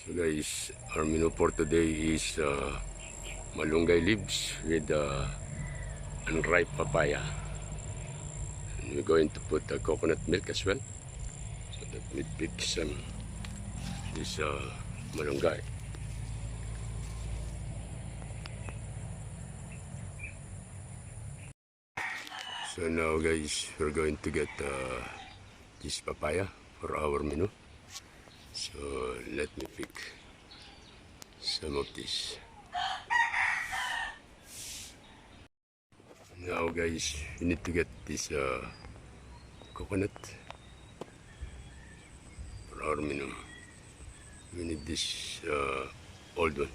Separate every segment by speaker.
Speaker 1: So guys, our menu for today is malunggay leaves with unripe papaya. And we're going to put coconut milk as well, so that we pick some this malunggay. So now guys, we're going to get this papaya for our menu. So let me pick some of this. Now guys, you need to get this coconut for our menu. We need this old one.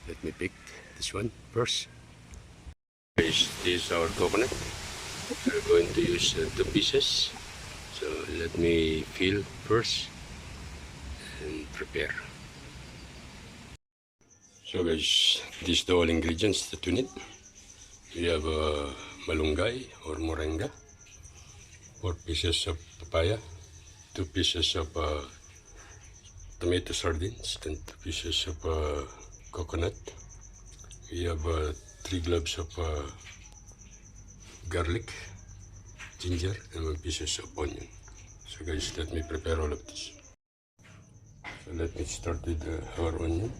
Speaker 1: Let me pick this one first. Guys, this is our coconut. We're going to use 2 pieces. So let me peel first and prepare. So guys, these are all ingredients that we need. We have malunggay or moringa, 4 pieces of papaya, 2 pieces of tomato sardines, and 2 pieces of coconut. We have 3 cloves of garlic, ginger, and 1 pieces of onion. So guys, let me prepare all of this. So let me start with our onion.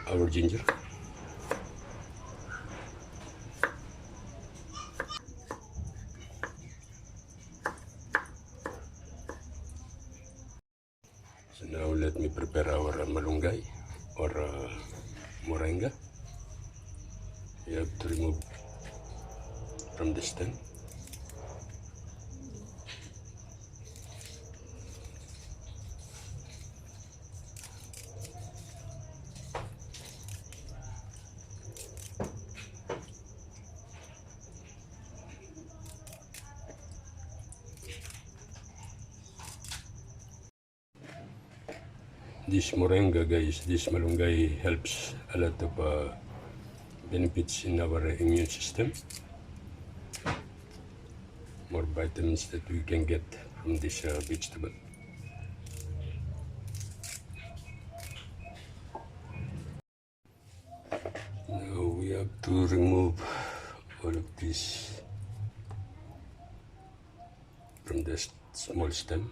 Speaker 1: Our ginger. So now let me prepare our malunggay or moringa. You have to remove from the stem. This moringa guys, this malunggay helps a lot of benefits in our immune system. More vitamins that we can get from this vegetable. Now we have to remove all of this from the small stem.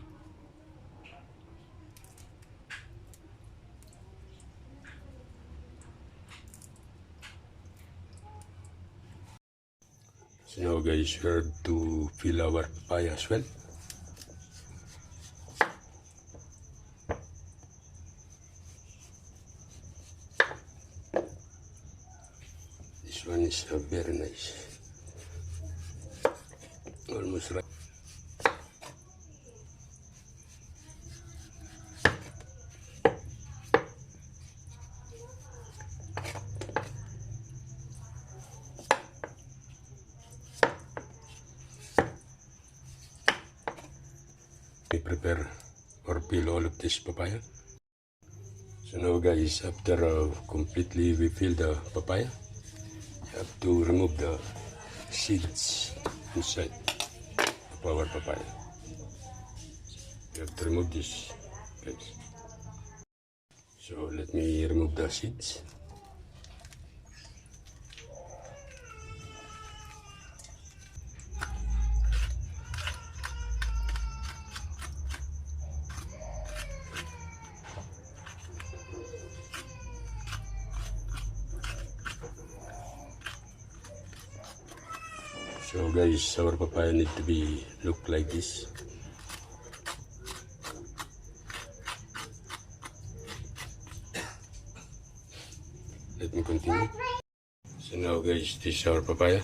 Speaker 1: So now guys, we have to fill our papaya as well. This one is very nice. Almost right. We prepare or peel all of this papaya. So now guys, after completely we peel the papaya, you have to remove the seeds inside of our papaya. You have to remove this, guys. So let me remove the seeds. So guys, our papaya need to be look like this. Let me continue. So now guys, this is our papaya.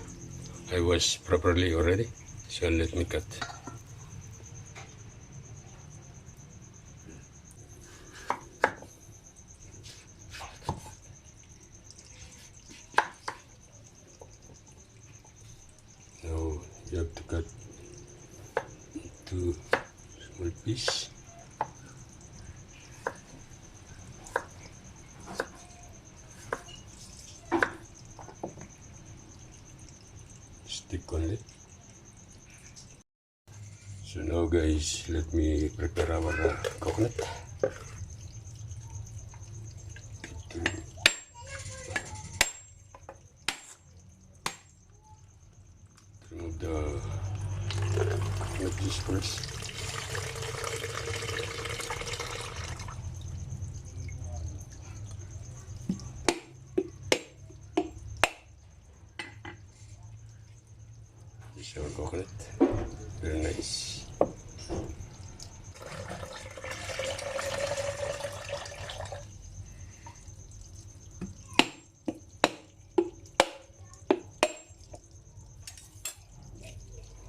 Speaker 1: I wash properly already. So let me cut. Now you have to cut into small piece. only. So now guys, let me prepare our coconut. Remove the coconut juice first. This is our coconut, very nice.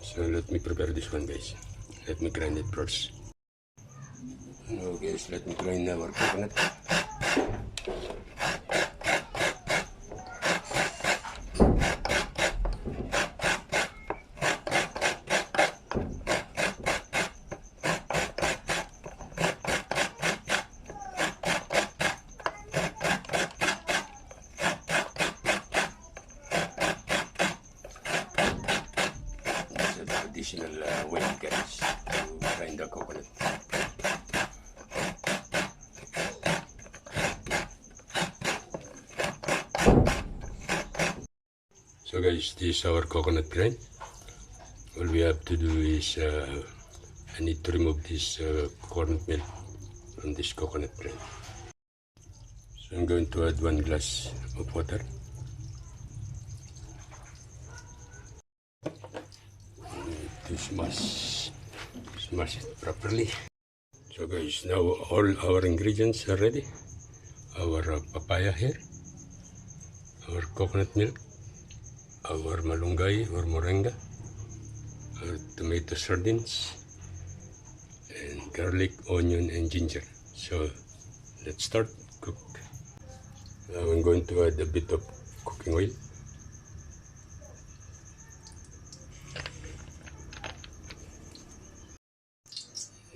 Speaker 1: So let me prepare this one guys. Let me grind it first. Now guys, let me grind our coconut. Additional weight guys to grind the coconut. So guys, this is our coconut grind. All we have to do is I need to remove this coconut milk from this coconut grind. So I'm going to add 1 glass of water. To smash it properly. So guys, now all our ingredients are ready. Our papaya here, our coconut milk, our malunggay or moringa, our tomato sardines, and garlic, onion, and ginger. So let's start cook. Now I'm going to add a bit of cooking oil.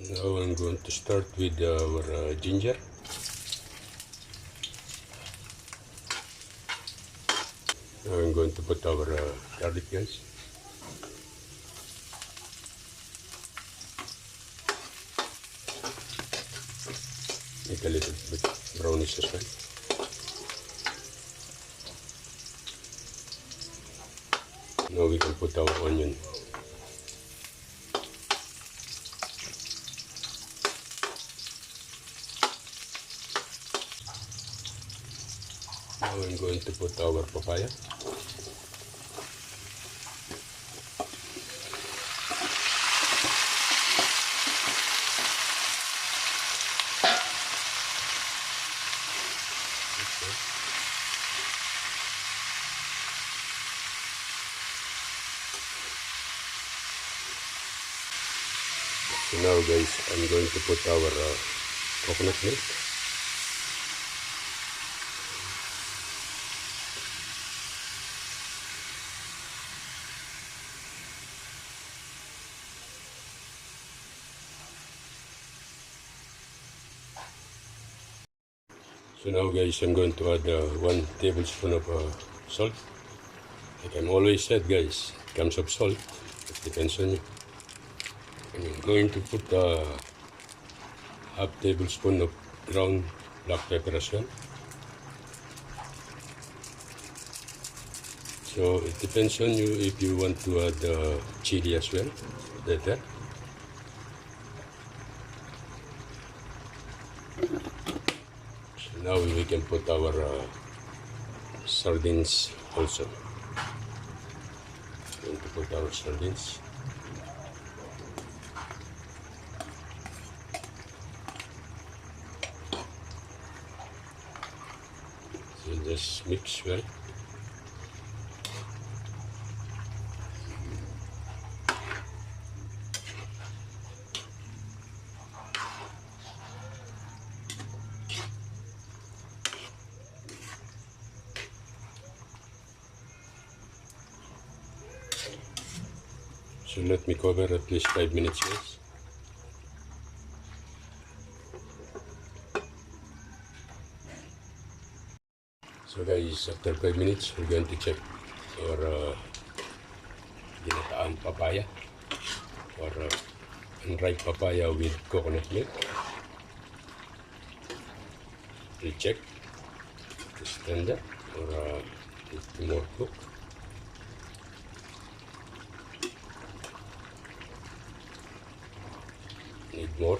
Speaker 1: Now I'm going to start with our ginger. Now I'm going to put our garlic guys. Make a little bit brownish as well. Now we can put our onion. Now I'm going to put our papaya. So now guys, I'm going to put our coconut milk. So now guys, I'm going to add 1 tablespoon of salt. Like I'm always said guys, it comes of salt, it depends on you. And I'm going to put half tablespoon of ground black pepper as well. So it depends on you if you want to add chili as well, better. So now we can put our sardines also. Going to put our sardines. So just mix well. So let me cover at least 5 minutes guys. So guys, after 5 minutes we're going to check our Ginataang papaya or unripe papaya with coconut milk. We check the standard or need more cook. Need more.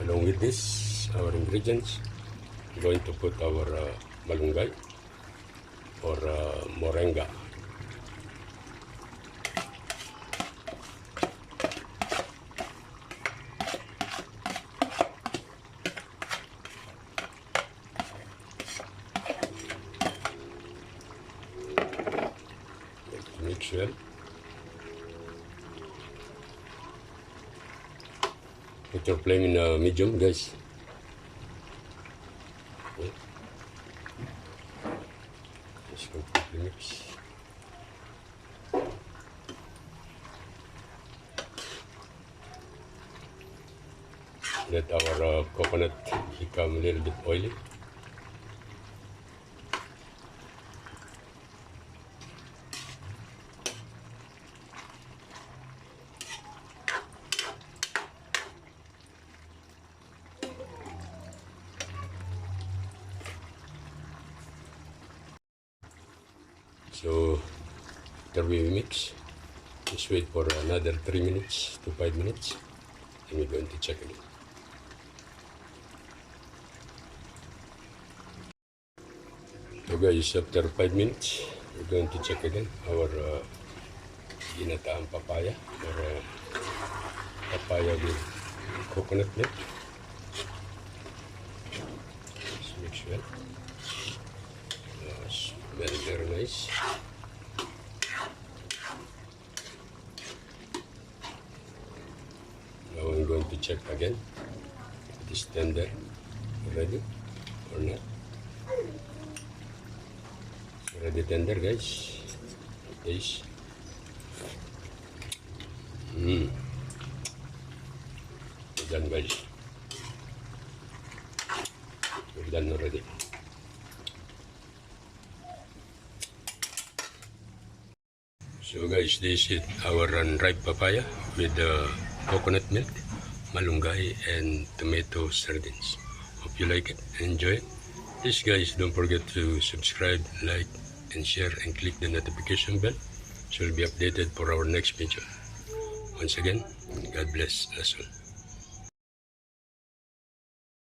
Speaker 1: Along with this, our ingredients, we're going to put our malunggay or moringa. Mix well. Put your flame in medium, guys. Okay. Just completely mix. Let our coconut become a little bit oily. So after we mix, just wait for another 3 minutes to 5 minutes, and we're going to check again. So guys, after 5 minutes, we're going to check again our ginataang papaya or papaya with coconut milk. Just mix well. Very, very nice. Now I'm going to check again if it is tender already or not. It's already tender, guys. Taste. We're done, guys. We're done already. So guys, this is our unripe papaya with coconut milk, malunggay, and tomato sardines. Hope you like it, enjoy it. Please guys, don't forget to subscribe, like, and share, and click the notification bell so you'll be updated for our next video. Once again, God bless us all.